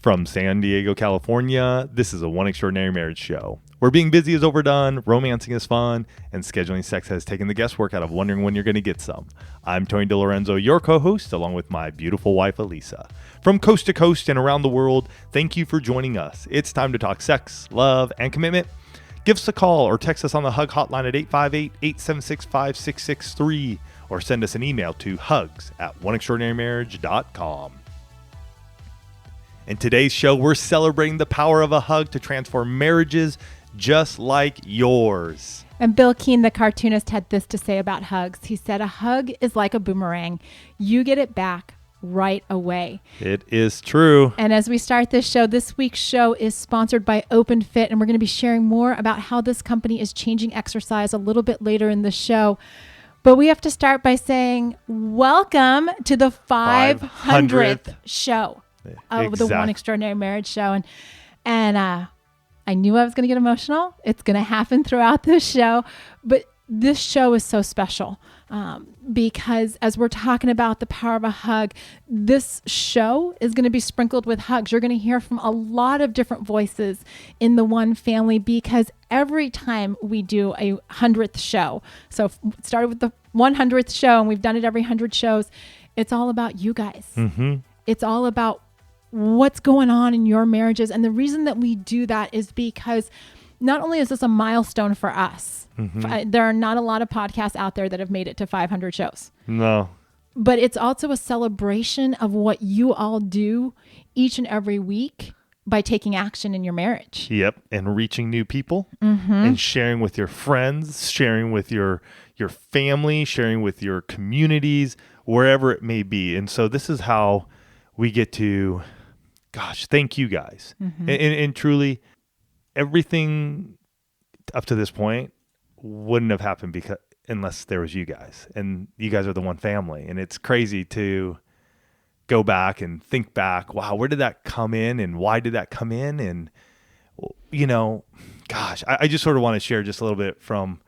From San Diego, California, this is a One Extraordinary Marriage show, where being busy is overdone, romancing is fun, and scheduling sex has taken the guesswork out of wondering when you're going to get some. I'm Tony DiLorenzo, your co-host, along with my beautiful wife, Elisa. From coast to coast and around the world, thank you for joining us. It's time to talk sex, love, and commitment. Give us a call or text us on the Hug hotline at 858-876-5663, or send us an email to hugs@oneextraordinarymarriage.com. In today's show, we're celebrating the power of a hug to transform marriages just like yours. And Bil Keane, the cartoonist, had this to say about hugs. He said, a hug is like a boomerang. You get it back right away. It is true. And as we start this show, this week's show is sponsored by Open Fit, and we're going to be sharing more about how this company is changing exercise a little bit later in the show. But we have to start by saying, welcome to the 500th show of the One Extraordinary Marriage show. And I knew I was going to get emotional. It's going to happen throughout this show. But this show is so special because as we're talking about the power of a hug, this show is going to be sprinkled with hugs. You're going to hear from a lot of different voices in the one family, because every time we do a 100th show, so it started with the 100th show and we've done it every 100 shows, it's all about you guys. Mm-hmm. It's all about what's going on in your marriages. And the reason that we do that is because not only is this a milestone for us, there are not a lot of podcasts out there that have made it to 500 shows. No. But it's also a celebration of what you all do each and every week by taking action in your marriage. Yep. And reaching new people and sharing with your friends, sharing with your family, sharing with your communities, wherever it may be. And so this is how we get to, thank you guys. And truly, everything up to this point wouldn't have happened unless there was you guys. And you guys are the one family. And it's crazy to go back and think back, wow, where did that come in and why did that come in? And, I just sort of want to share just a little bit from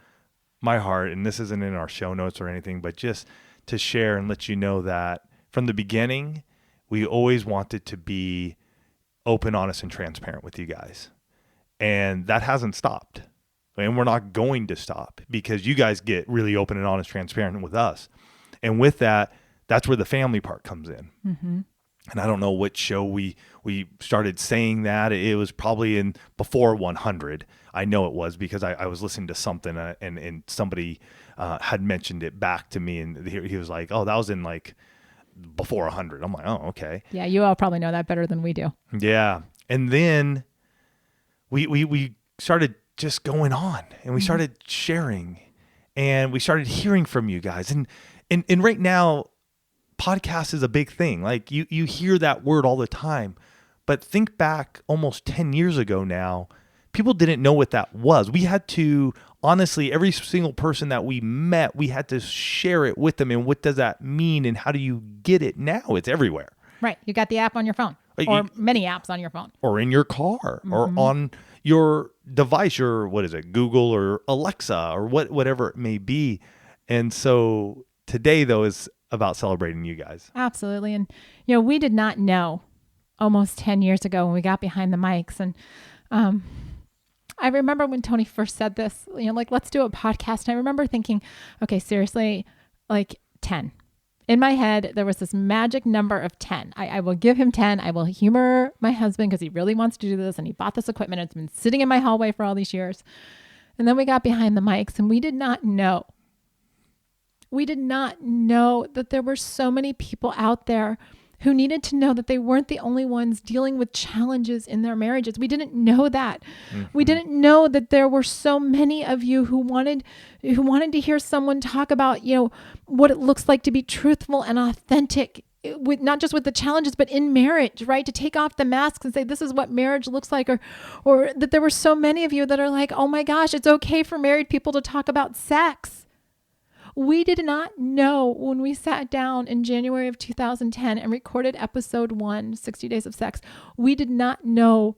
my heart. And this isn't in our show notes or anything, but just to share and let you know that from the beginning, we always wanted to be open, honest, and transparent with you guys. And that hasn't stopped. And we're not going to stop because you guys get really open and honest, transparent with us. And with that, that's where the family part comes in. And I don't know which show we started saying that. It was probably in before 100. I know it was because I was listening to something and somebody had mentioned it back to me. And he was like, oh, that was in like before 100. I'm like, oh, okay. Yeah, you all probably know that better than we do. Yeah. And then we started just going on and we started sharing and we started hearing from you guys. And right now, podcast is a big thing. Like you hear that word all the time, but think back almost 10 years ago now, people didn't know what that was. We had to, honestly, every single person that we met, we had to share it with them. And what does that mean? And how do you get it now? It's everywhere. Right. You got the app on your phone or many apps on your phone. Or in your car or on your device, your, Google or Alexa or whatever it may be. And so today, though, is about celebrating you guys. Absolutely. And, we did not know almost 10 years ago when we got behind the mics. And I remember when Tony first said this, let's do a podcast. And I remember thinking, okay, seriously, 10. In my head, there was this magic number of 10. I will give him 10. I will humor my husband because he really wants to do this. And he bought this equipment. It's been sitting in my hallway for all these years. And then we got behind the mics and we did not know. We did not know that there were so many people out there who needed to know that they weren't the only ones dealing with challenges in their marriages. We didn't know that. We didn't know that there were so many of you who wanted to hear someone talk about, what it looks like to be truthful and authentic, with not just with the challenges, but in marriage, right? To take off the masks and say, this is what marriage looks like, or that there were so many of you that are like, oh my gosh, it's okay for married people to talk about sex. We did not know when we sat down in January of 2010 and recorded episode 1, 60 Days of Sex. We did not know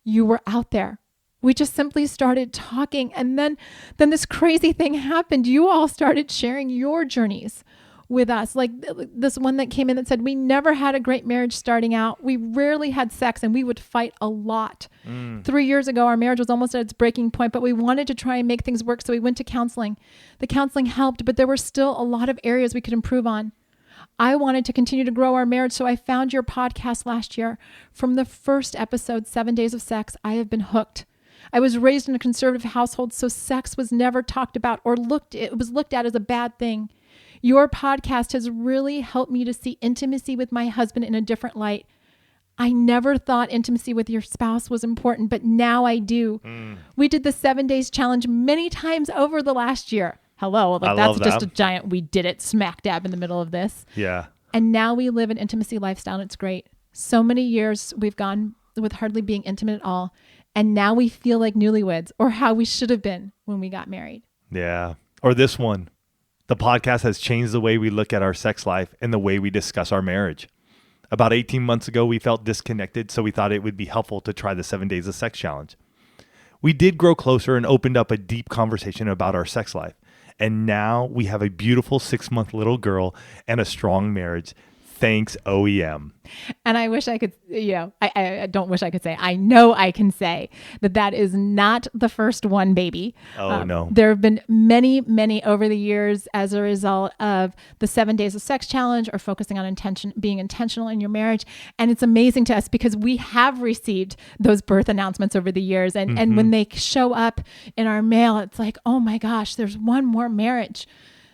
you were out there. We just simply started talking. And then this crazy thing happened. You all started sharing your journeys with us. Like this one that came in that said, we never had a great marriage starting out. We rarely had sex and we would fight a lot. 3 years ago, our marriage was almost at its breaking point, but we wanted to try and make things work. So we went to counseling. The counseling helped, but there were still a lot of areas we could improve on. I wanted to continue to grow our marriage, so I found your podcast last year. From the first episode, 7 Days of Sex, I have been hooked. I was raised in a conservative household, so sex was never talked about or it was looked at as a bad thing. Your podcast has really helped me to see intimacy with my husband in a different light. I never thought intimacy with your spouse was important, but now I do. We did the 7 days challenge many times over the last year. Hello, like that's just a giant, we did it smack dab in the middle of this. Yeah. And now we live an intimacy lifestyle and it's great. So many years we've gone with hardly being intimate at all. And now we feel like newlyweds or how we should have been when we got married. Yeah. Or this one. The podcast has changed the way we look at our sex life and the way we discuss our marriage. About 18 months ago, we felt disconnected, so we thought it would be helpful to try the 7 Days of Sex challenge. We did grow closer and opened up a deep conversation about our sex life. And now we have a beautiful 6-month little girl and a strong marriage. Thanks, OEM. And I wish I could, I don't wish I could say, I know I can say that is not the first one, baby. Oh, no. There have been many, many over the years as a result of the 7 Days of Sex challenge or focusing on being intentional in your marriage. And it's amazing to us because we have received those birth announcements over the years. And when they show up in our mail, it's like, oh my gosh, there's one more marriage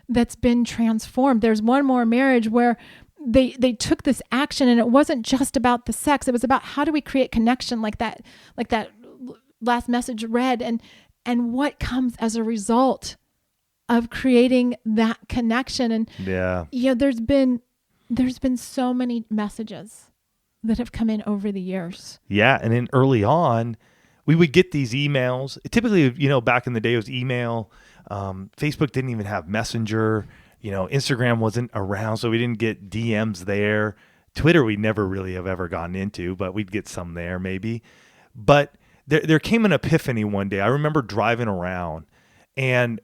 that's been transformed. There's one more marriage where they took this action and it wasn't just about the sex. It was about how do we create connection like that last message read and what comes as a result of creating that connection. And there's been so many messages that have come in over the years. Yeah. And then early on, we would get these emails. Typically, back in the day it was email. Facebook didn't even have Messenger. Instagram wasn't around, so we didn't get DMs there. Twitter, we never really have ever gotten into, but we'd get some there maybe. But there came an epiphany one day. I remember driving around, and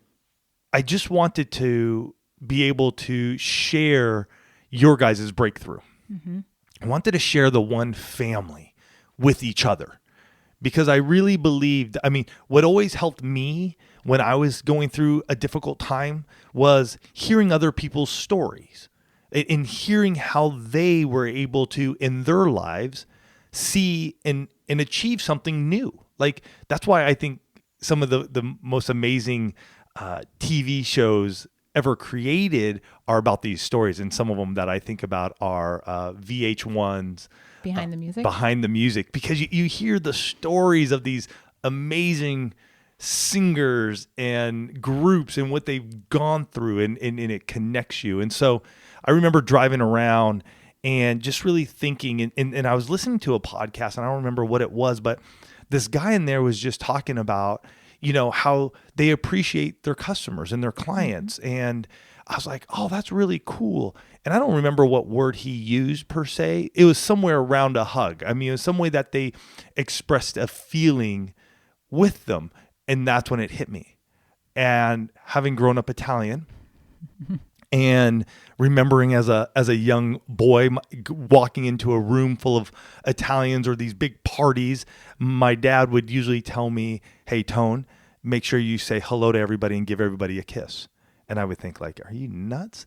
I just wanted to be able to share your guys' breakthrough. Mm-hmm. I wanted to share the one family with each other because I really believed, what always helped me when I was going through a difficult time was hearing other people's stories and hearing how they were able to, in their lives, see and achieve something new. Like, that's why I think some of the most amazing TV shows ever created are about these stories. And some of them that I think about are VH1's Behind the Music, because you hear the stories of these amazing singers and groups and what they've gone through and it connects you. And so I remember driving around and just really thinking and I was listening to a podcast and I don't remember what it was, but this guy in there was just talking about, how they appreciate their customers and their clients. And I was like, oh, that's really cool. And I don't remember what word he used per se. It was somewhere around a hug. It was some way that they expressed a feeling with them. And that's when it hit me. And having grown up Italian and remembering as a young boy walking into a room full of Italians or these big parties, my dad would usually tell me, hey, Tone, make sure you say hello to everybody and give everybody a kiss. And I would think like, are you nuts?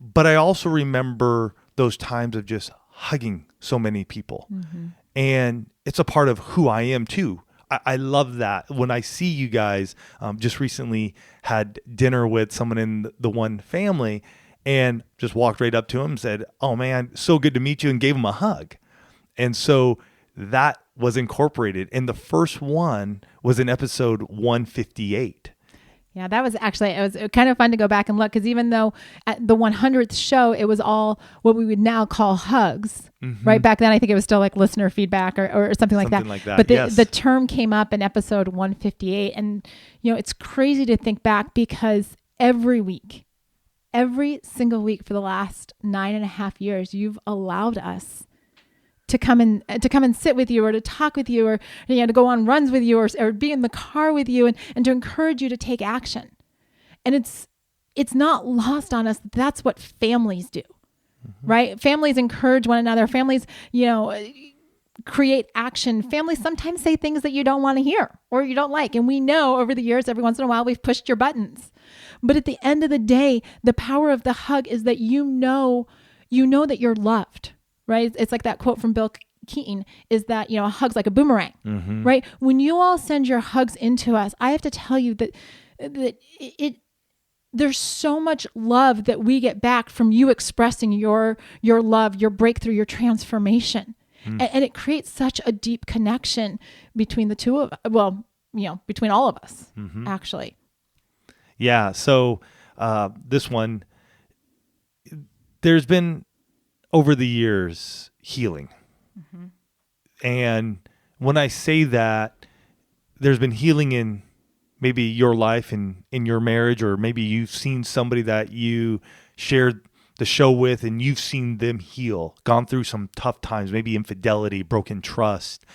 But I also remember those times of just hugging so many people. Mm-hmm. And it's a part of who I am too. I love that. When I see you guys, just recently had dinner with someone in the one family and just walked right up to him and said, oh man, so good to meet you, and gave him a hug. And so that was incorporated. And the first one was in episode 158. Yeah, that was actually, it was kind of fun to go back and look, because even though at the 100th show, it was all what we would now call hugs, right? Back then, I think it was still like listener feedback or something like that. But the term came up in episode 158. And, it's crazy to think back because every single week for the last 9.5 years, you've allowed us to come and sit with you or to talk with you or to go on runs with you or be in the car with you and to encourage you to take action. And it's not lost on us. That's what families do, right? Families encourage one another. Families, create action. Families sometimes say things that you don't want to hear or you don't like. And we know over the years, every once in a while, we've pushed your buttons. But at the end of the day, the power of the hug is that you know that you're loved, right? It's like that quote from Bil Keane is that, a hug's like a boomerang, right? When you all send your hugs into us, I have to tell you that there's so much love that we get back from you expressing your love, your breakthrough, your transformation. And it creates such a deep connection between the two of, between all of us, actually. Yeah. So this one, there's been over the years healing. And when I say that, there's been healing in maybe your life and in your marriage, or maybe you've seen somebody that you shared the show with and you've seen them heal, gone through some tough times, maybe infidelity, broken trust,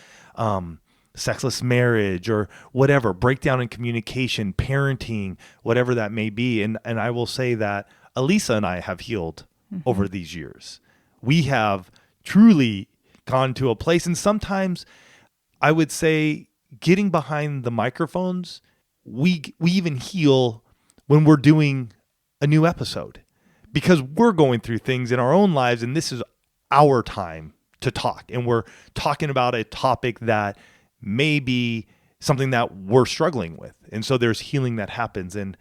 sexless marriage, or whatever, breakdown in communication, parenting, whatever that may be. And I will say that Elisa and I have healed over these years. We have truly gone to a place, and sometimes I would say getting behind the microphones, we even heal when we're doing a new episode, because we're going through things in our own lives, and this is our time to talk. And we're talking about a topic that may be something that we're struggling with. And so there's healing that happens. And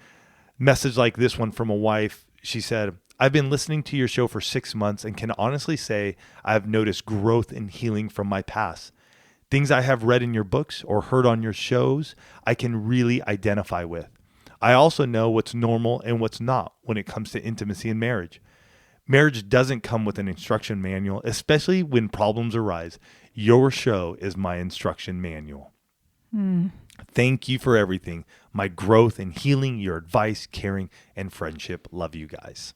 message like this one from a wife, she said, I've been listening to your show for 6 months and can honestly say I've noticed growth and healing from my past. Things I have read in your books or heard on your shows, I can really identify with. I also know what's normal and what's not when it comes to intimacy and marriage. Marriage doesn't come with an instruction manual, especially when problems arise. Your show is my instruction manual. Thank you for everything. My growth and healing, your advice, caring, and friendship. Love you guys.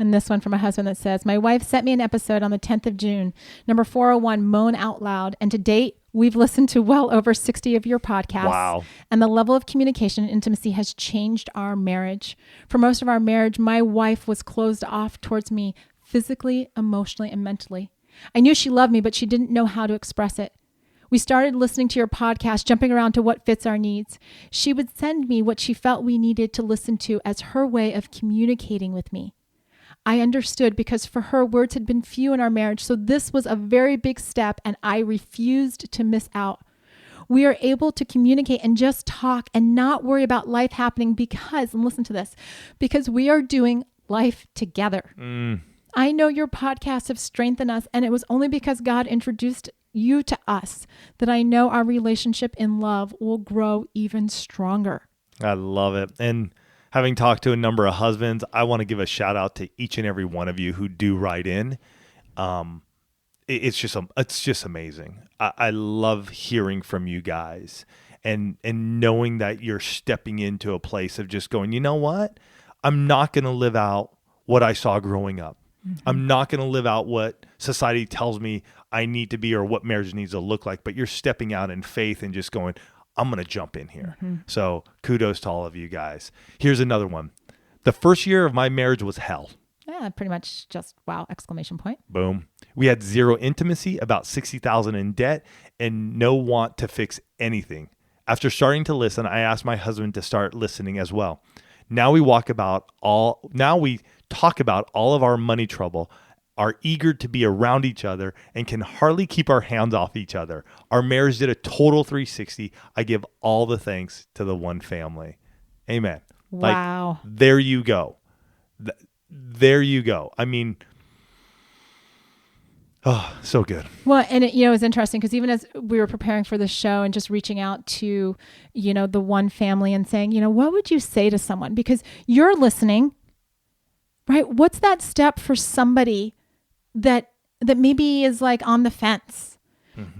And this one from a husband that says, my wife sent me an episode on the 10th of June, number 401, Moan Out Loud. And to date, we've listened to well over 60 of your podcasts. Wow. And the level of communication and intimacy has changed our marriage. For most of our marriage, my wife was closed off towards me physically, emotionally, and mentally. I knew she loved me, but she didn't know how to express it. We started listening to your podcast, jumping around to what fits our needs. She would send me what she felt we needed to listen to as her way of communicating with me. I understood because for her, words had been few in our marriage, so this was a very big step, and I refused to miss out. We are able to communicate and just talk and not worry about life happening because, and listen to this, because we are doing life together. I know your podcasts have strengthened us, and it was only because God introduced you to us that I know our relationship in love will grow even stronger. I love it. And having talked to a number of husbands, I want to give a shout out to each and every one of you who do write in. It's just amazing. I love hearing from you guys and knowing that you're stepping into a place of just going, you know what? I'm not going to live out what I saw growing up. I'm not going to live out what society tells me I need to be or what marriage needs to look like, but you're stepping out in faith and just going, I'm going to jump in here. So kudos to all of you guys. Here's another one. The first year of my marriage was hell. Yeah, pretty much just wow, exclamation point. Boom. We had zero intimacy, about $60,000 in debt, and no want to fix anything. After starting to listen, I asked my husband to start listening as well. Now we talk about all of our money trouble, are eager to be around each other, and can hardly keep our hands off each other. Our marriage did a total 360. I give all the thanks to the one family. Amen. Wow. Like, there you go. There you go. I mean, oh, so good. Well, and it was interesting because even as we were preparing for the show and just reaching out to, the one family and saying, what would you say to someone? Because you're listening, right? What's that step for somebody that maybe is like on the fence?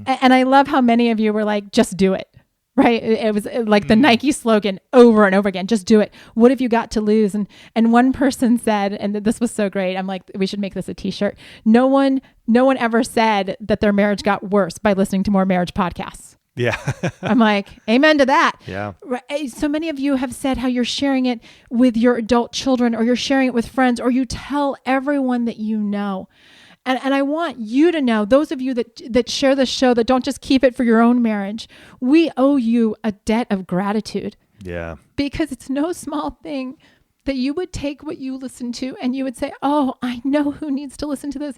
And I love how many of you were like, just do it, right? It was like the Nike slogan over and over again, just do it. What have you got to lose? And one person said, and this was so great, I'm like, we should make this a t-shirt. No one ever said that their marriage got worse by listening to more marriage podcasts. Yeah. I'm like, amen to that. Yeah. Right. So many of you have said how you're sharing it with your adult children, or you're sharing it with friends, or you tell everyone that you know. And I want you to know, those of you that share this show, that don't just keep it for your own marriage, we owe you a debt of gratitude. Yeah. Because it's no small thing that you would take what you listen to and you would say, oh, I know who needs to listen to this.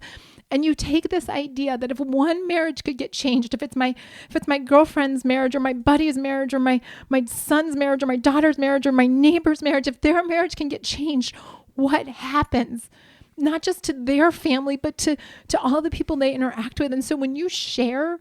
And you take this idea that if one marriage could get changed, if it's my girlfriend's marriage, or my buddy's marriage, or my son's marriage, or my daughter's marriage, or my neighbor's marriage, if their marriage can get changed, what happens? Not just to their family, but to all the people they interact with. And so when you share,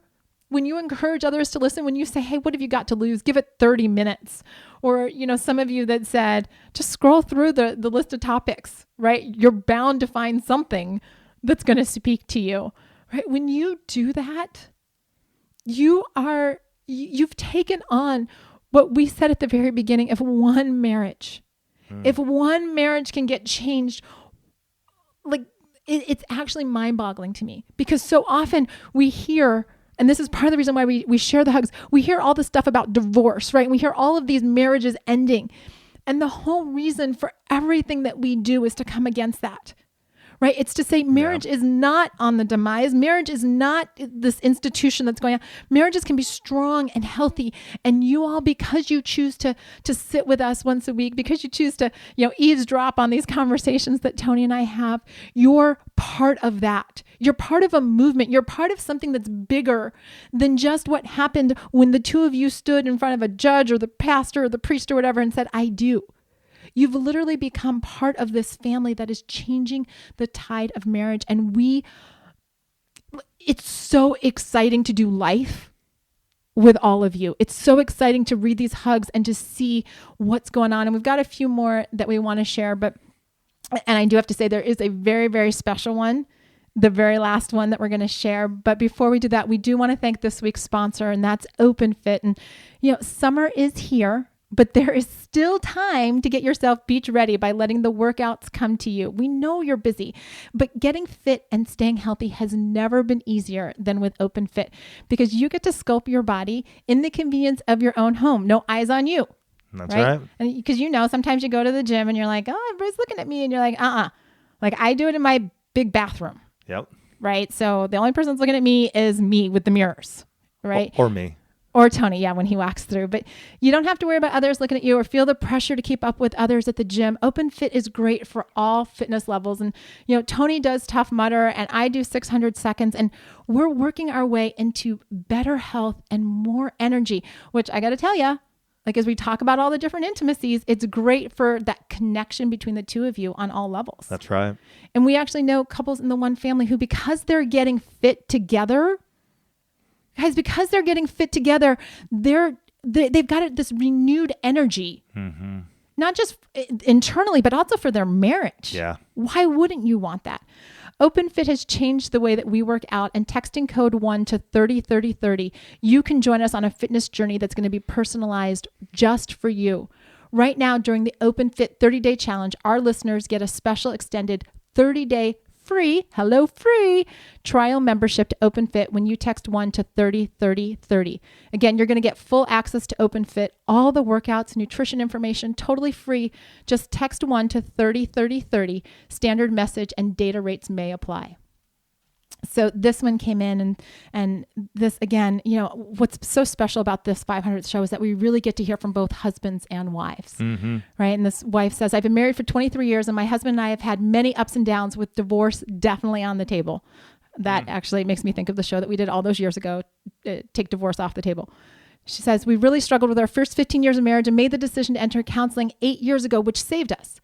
when you encourage others to listen, when you say, hey, what have you got to lose? Give it 30 minutes. Or, some of you that said, just scroll through the list of topics, right? You're bound to find something that's going to speak to you, right? When you do that, you've taken on what we said at the very beginning. If one marriage can get changed, like it's actually mind-boggling to me, because so often we hear, and this is part of the reason why we share the hugs, we hear all this stuff about divorce, right? We hear all of these marriages ending. And the whole reason for everything that we do is to come against that, right? It's to say marriage is not on the demise. Marriage is not this institution that's going on. Marriages can be strong and healthy. And you all, because you choose to sit with us once a week, because you choose to, eavesdrop on these conversations that Tony and I have, you're part of that. You're part of a movement. You're part of something that's bigger than just what happened when the two of you stood in front of a judge or the pastor or the priest or whatever and said, I do. You've literally become part of this family that is changing the tide of marriage. And it's so exciting to do life with all of you. It's so exciting to read these hugs and to see what's going on. And we've got a few more that we want to share, and I do have to say there is a very, very special one, the very last one that we're going to share. But before we do that, we do want to thank this week's sponsor, and that's OpenFit. And, summer is here, but there is still time to get yourself beach ready by letting the workouts come to you. We know you're busy, but getting fit and staying healthy has never been easier than with OpenFit, because you get to sculpt your body in the convenience of your own home. No eyes on you. That's right. And because sometimes you go to the gym and you're like, oh, everybody's looking at me, and you're like, like I do it in my big bathroom. Yep. Right. So the only person that's looking at me is me with the mirrors. Right. Or me. Or Tony, when he walks through. But you don't have to worry about others looking at you or feel the pressure to keep up with others at the gym. OpenFit is great for all fitness levels. And, Tony does Tough Mudder and I do 600 seconds. And we're working our way into better health and more energy, which I got to tell you, as we talk about all the different intimacies, it's great for that connection between the two of you on all levels. That's right. And we actually know couples in the one family who, because they're getting fit together, guys, they've got this renewed energy, not just internally, but also for their marriage. Yeah. Why wouldn't you want that? OpenFit has changed the way that we work out, and texting code 1 to 303030, you can join us on a fitness journey that's going to be personalized just for you. Right now, during the OpenFit 30-day challenge, our listeners get a special extended 30-day free trial membership to OpenFit when you text 1 to 303030. Again, you're going to get full access to OpenFit, all the workouts, nutrition information, totally free. Just text 1 to 303030. Standard message and data rates may apply. So this one came in, and this, again, what's so special about this 500th show is that we really get to hear from both husbands and wives, right? And this wife says, I've been married for 23 years and my husband and I have had many ups and downs, with divorce definitely on the table. That actually makes me think of the show that we did all those years ago, Take Divorce Off the Table. She says, we really struggled with our first 15 years of marriage and made the decision to enter counseling 8 years ago, which saved us.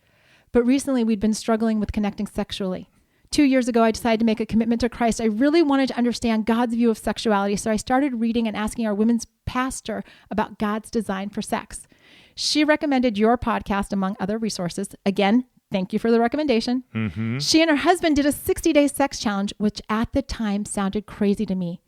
But recently we'd been struggling with connecting sexually. 2 years ago, I decided to make a commitment to Christ. I really wanted to understand God's view of sexuality, so I started reading and asking our women's pastor about God's design for sex. She recommended your podcast, among other resources. Again, thank you for the recommendation. She and her husband did a 60-day sex challenge, which at the time sounded crazy to me.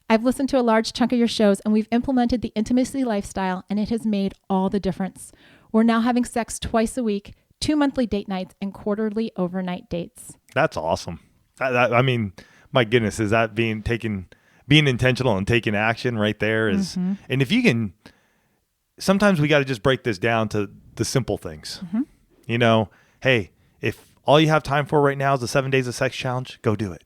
I've listened to a large chunk of your shows, and we've implemented the intimacy lifestyle, and it has made all the difference. We're now having sex twice a week, 2 monthly date nights, and quarterly overnight dates. That's awesome. I mean, my goodness, is that being being intentional and taking action right there is, and if you can, sometimes we got to just break this down to the simple things. You know, hey, if all you have time for right now is the 7 days of sex challenge, go do it.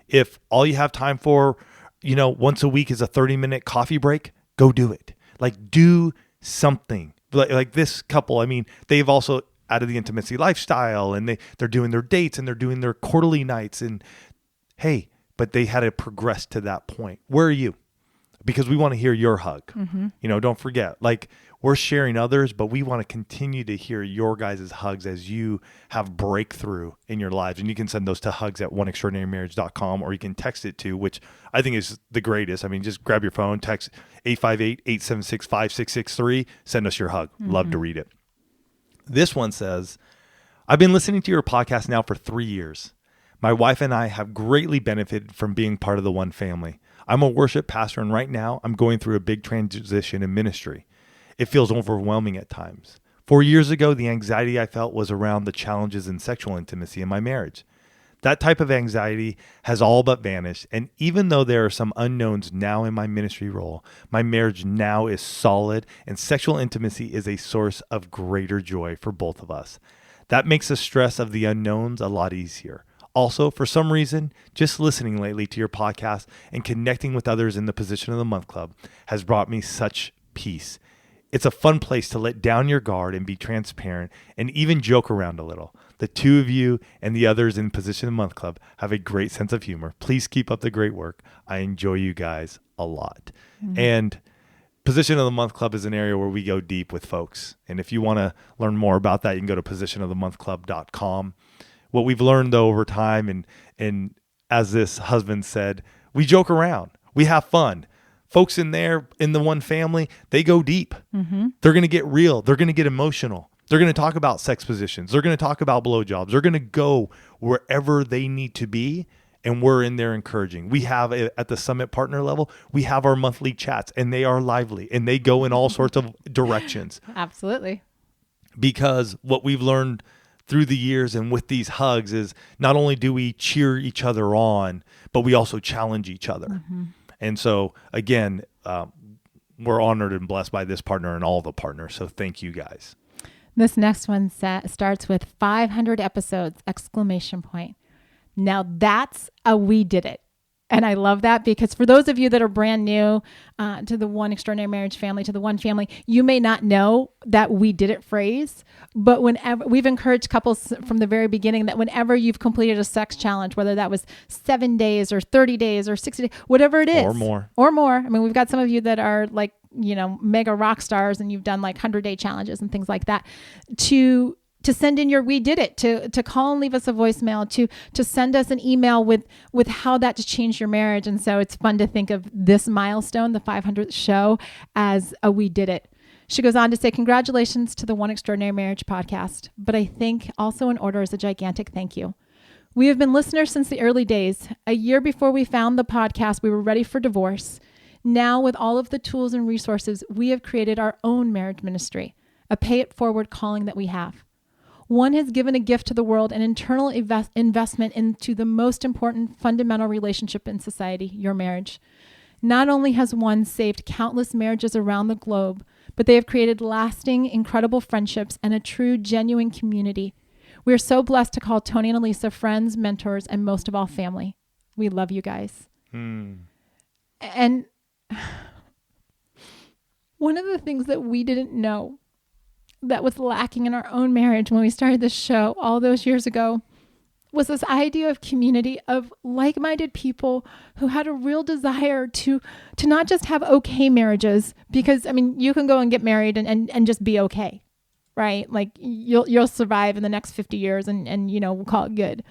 If all you have time for, you know, once a week is a 30-minute coffee break, go do it. Like, do something. Like this couple, I mean, they've also added the intimacy lifestyle, and they're doing their dates and they're doing their quarterly nights, and hey, but they had to progress to that point. Where are you? Because we want to hear your hug. You know, don't forget, like, we're sharing others, but we want to continue to hear your guys' hugs as you have breakthrough in your lives. And you can send those to hugs@oneextraordinarymarriage.com, or you can text it to, which I think is the greatest. I mean, just grab your phone, text 858-876-5663, send us your hug. Love to read it. This one says, I've been listening to your podcast now for 3 years. My wife and I have greatly benefited from being part of the One family. I'm a worship pastor, and right now I'm going through a big transition in ministry. It feels overwhelming at times. 4 years ago, the anxiety I felt was around the challenges in sexual intimacy in my marriage. That type of anxiety has all but vanished, and even though there are some unknowns now in my ministry role, my marriage now is solid, and sexual intimacy is a source of greater joy for both of us. That makes the stress of the unknowns a lot easier. Also, for some reason, just listening lately to your podcast and connecting with others in the Position of the Month Club has brought me such peace. It's a fun place to let down your guard and be transparent and even joke around a little. The two of you and the others in Position of the Month Club have a great sense of humor. Please keep up the great work. I enjoy you guys a lot. And Position of the Month Club is an area where we go deep with folks. And if you want to learn more about that, you can go to positionofthemonthclub.com. What we've learned, though, over time, and as this husband said, we joke around. We have fun. Folks in there, in the One family, they go deep. They're going to get real. They're going to get emotional. They're going to talk about sex positions. They're going to talk about blowjobs. They're going to go wherever they need to be, and we're in there encouraging. We have, at the Summit partner level, we have our monthly chats, and they are lively, and they go in all sorts of directions. Absolutely. Because what we've learned through the years and with these hugs is not only do we cheer each other on, but we also challenge each other. And so, again, we're honored and blessed by this partner and all the partners. So thank you guys. This next one starts with 500 episodes, ! Now that's a we did it. And I love that, because for those of you that are brand new to the One Extraordinary Marriage family, to the One family, you may not know that we did it phrase, but whenever we've encouraged couples from the very beginning that whenever you've completed a sex challenge, whether that was 7 days or 30 days or 60 days, whatever it is, or more. I mean, we've got some of you that are like, you know, mega rock stars, and you've done like 100-day challenges and things like that, to send in your we did it, to call and leave us a voicemail, to send us an email with how that just changed your marriage. And so it's fun to think of this milestone, the 500th show, as a we did it. She goes on to say, congratulations to the One Extraordinary Marriage podcast, but I think also in order is a gigantic thank you. We have been listeners since the early days. A year before we found the podcast, we were ready for divorce. Now, with all of the tools and resources, we have created our own marriage ministry, a pay it forward calling that we have. One has given a gift to the world, an internal investment into the most important fundamental relationship in society, your marriage. Not only has one saved countless marriages around the globe, but they have created lasting, incredible friendships and a true, genuine community. We are so blessed to call Tony and Elisa friends, mentors, and most of all, family. We love you guys. And one of the things that we didn't know that was lacking in our own marriage when we started this show all those years ago was this idea of community, of like-minded people who had a real desire to not just have okay marriages, because I mean, you can go and get married and just be okay, right? Like you'll survive in the next 50 years and you know, we'll call it good.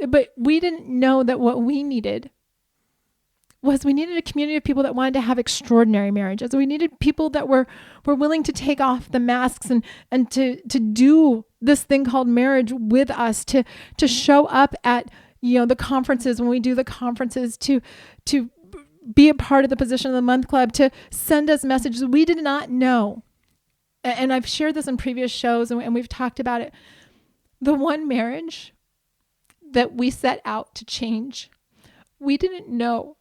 But we didn't know that what we needed was we needed a community of people that wanted to have extraordinary marriages. We needed people that were willing to take off the masks and to do this thing called marriage with us, to show up at, you know, the conferences when we do the conferences, to be a part of the Position of the Month Club, to send us messages. We did not know. And I've shared this in previous shows and we've talked about it. The one marriage that we set out to change, we didn't know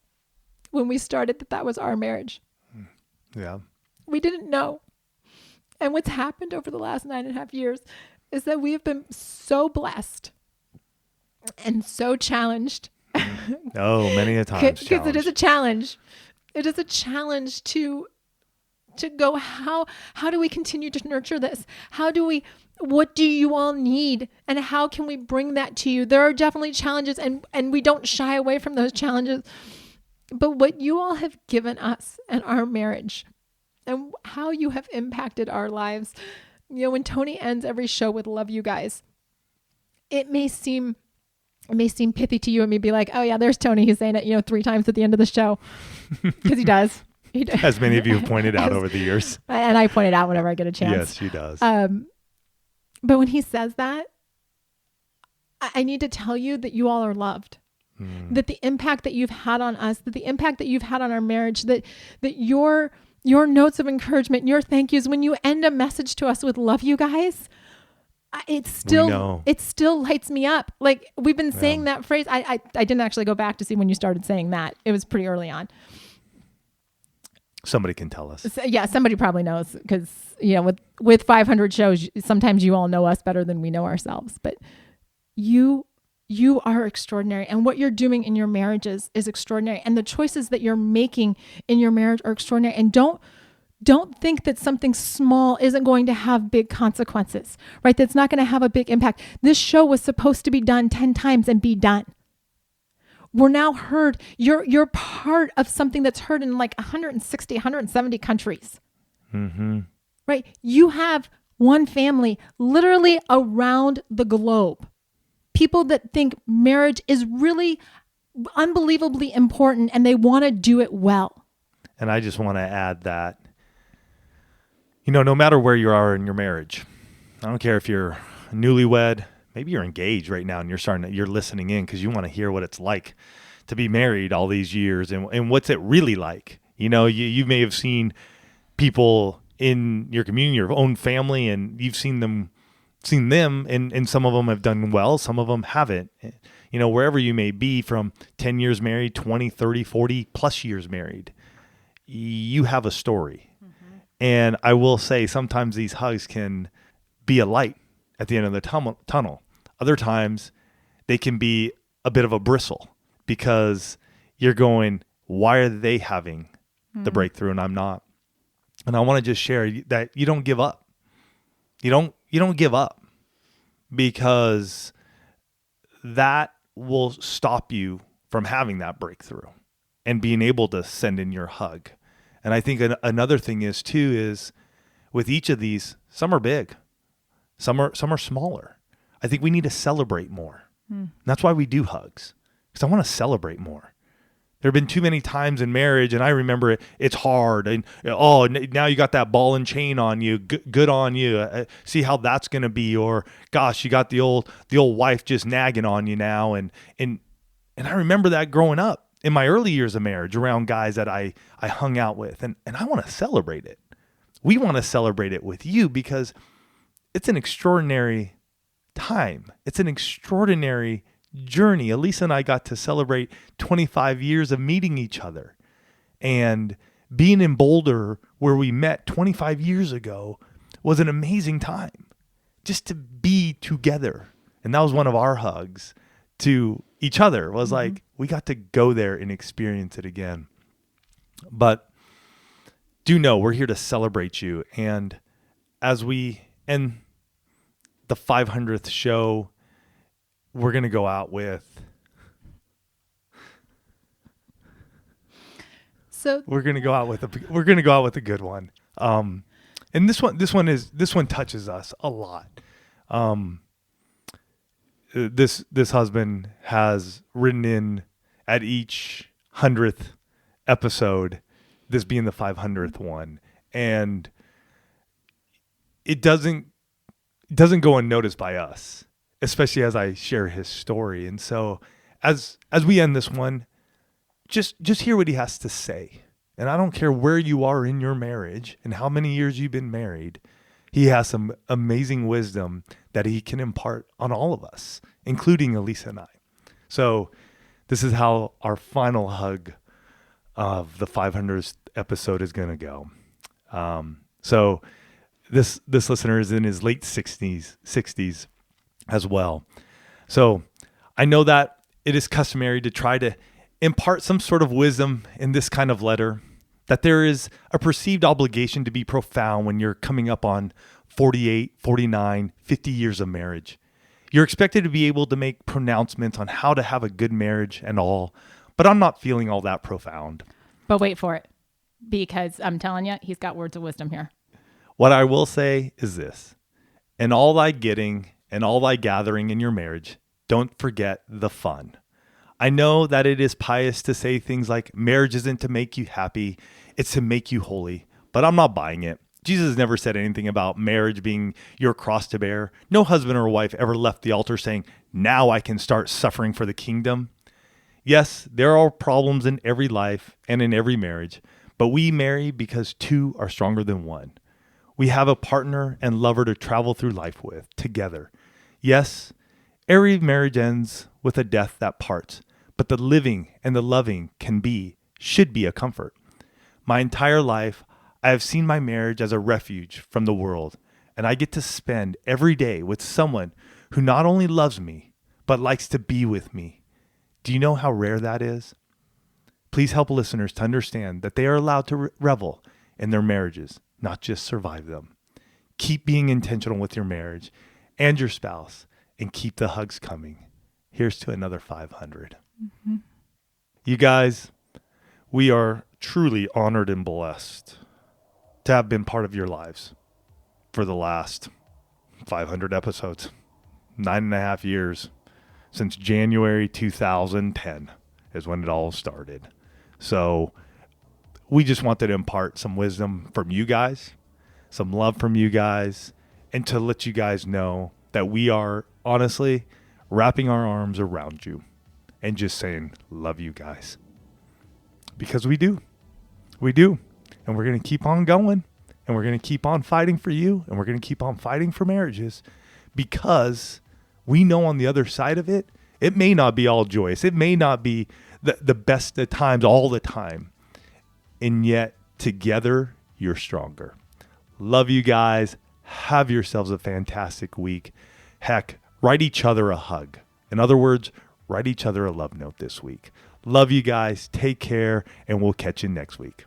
when we started that was our marriage. Yeah. We didn't know. And what's happened over the last 9.5 years is that we have been so blessed and so challenged. Oh, many a time. Because it is a challenge. It is a challenge to go, how do we continue to nurture this? What do you all need? And how can we bring that to you? There are definitely challenges, and we don't shy away from those challenges. But what you all have given us and our marriage and how you have impacted our lives, when Tony ends every show with "love you guys," it may seem pithy to you and me, be like, oh yeah, there's Tony. He's saying it, 3 times at the end of the show, because he does. As many of you have pointed out over the years. And I point it out whenever I get a chance. Yes, she does. But when he says that, I need to tell you that you all are loved. That the impact that you've had on us, that the impact that you've had on our marriage, that your notes of encouragement, your thank yous, when you end a message to us with "love you guys," it still lights me up. Like, we've been saying that phrase. I didn't actually go back to see when you started saying that. It was pretty early on. Somebody can tell us. So, yeah, somebody probably knows, because with 500 shows, sometimes you all know us better than we know ourselves. But you are extraordinary, and what you're doing in your marriages is extraordinary, and the choices that you're making in your marriage are extraordinary. And don't think that something small isn't going to have big consequences, right? That's not going to have a big impact. This show was supposed to be done 10 times and be done. We're now heard. You're part of something that's heard in like 160, 170 countries. Mm-hmm. Right? You have one family literally around the globe. People that think marriage is really unbelievably important, and they want to do it well. And I just want to add that, no matter where you are in your marriage, I don't care if you're newlywed, maybe you're engaged right now and you're listening in because you want to hear what it's like to be married all these years, and what's it really like. You may have seen people in your community, your own family, and you've seen them, and some of them have done well, some of them haven't. Wherever you may be, from 10 years married, 20, 30, 40 plus years married, you have a story. Mm-hmm. And I will say, sometimes these hugs can be a light at the end of the tunnel. Other times they can be a bit of a bristle, because you're going, why are they having the breakthrough and I'm not? And I want to just share that you don't give up. You don't give up, because that will stop you from having that breakthrough and being able to send in your hug. And I think another thing is with each of these, some are big, some are smaller. I think we need to celebrate more. And that's why we do hugs, because I want to celebrate more. There have been too many times in marriage, and I remember it's hard, and now you got that ball and chain on you. Good on you. See how that's going to be, or gosh, you got the old wife just nagging on you now, and I remember that growing up in my early years of marriage around guys that I hung out with, and I want to celebrate it. We want to celebrate it with you, because it's an extraordinary time. It's an extraordinary journey. Elisa and I got to celebrate 25 years of meeting each other, and being in Boulder, where we met 25 years ago, was an amazing time just to be together. And that was one of our hugs to each other, was like, we got to go there and experience it again. But do know we're here to celebrate you. And as we end the 500th show, we're going to go out with. We're going to go out with a good one. And this one touches us a lot. This husband has written in at each 100th episode, this being the 500th one, and it doesn't go unnoticed by us, especially as I share his story. And so as we end this one, just hear what he has to say. And I don't care where you are in your marriage and how many years you've been married, he has some amazing wisdom that he can impart on all of us, including Elisa and I. So this is how our final hug of the 500th episode is going to go. So this listener is in his late 60s as well. So I know that it is customary to try to impart some sort of wisdom in this kind of letter, that there is a perceived obligation to be profound when you're coming up on 48, 49, 50 years of marriage. You're expected to be able to make pronouncements on how to have a good marriage and all, but I'm not feeling all that profound. But wait for it, because I'm telling you, he's got words of wisdom here. What I will say is this: in all thy getting and all thy gathering in your marriage, don't forget the fun. I know that it is pious to say things like marriage isn't to make you happy, it's to make you holy, but I'm not buying it. Jesus never said anything about marriage being your cross to bear. No husband or wife ever left the altar saying, now I can start suffering for the kingdom. Yes, there are problems in every life and in every marriage, but we marry because two are stronger than one. We have a partner and lover to travel through life with together. Yes, every marriage ends with a death that parts, but the living and the loving should be a comfort. My entire life, I have seen my marriage as a refuge from the world, and I get to spend every day with someone who not only loves me, but likes to be with me. Do you know how rare that is? Please help listeners to understand that they are allowed to revel in their marriages, not just survive them. Keep being intentional with your marriage and your spouse, and keep the hugs coming. Here's to another 500. Mm-hmm. You guys, we are truly honored and blessed to have been part of your lives for the last 500 episodes, 9.5 years, since January 2010 is when it all started. So we just wanted to impart some wisdom from you guys, some love from you guys, and to let you guys know that we are honestly wrapping our arms around you and just saying, love you guys. Because we do. We do. And we're going to keep on going. And we're going to keep on fighting for you. And we're going to keep on fighting for marriages. Because we know on the other side of it, it may not be all joyous. It may not be the best of times all the time. And yet, together, you're stronger. Love you guys. Have yourselves a fantastic week. Heck, write each other a hug. In other words, write each other a love note this week. Love you guys. Take care, and we'll catch you next week.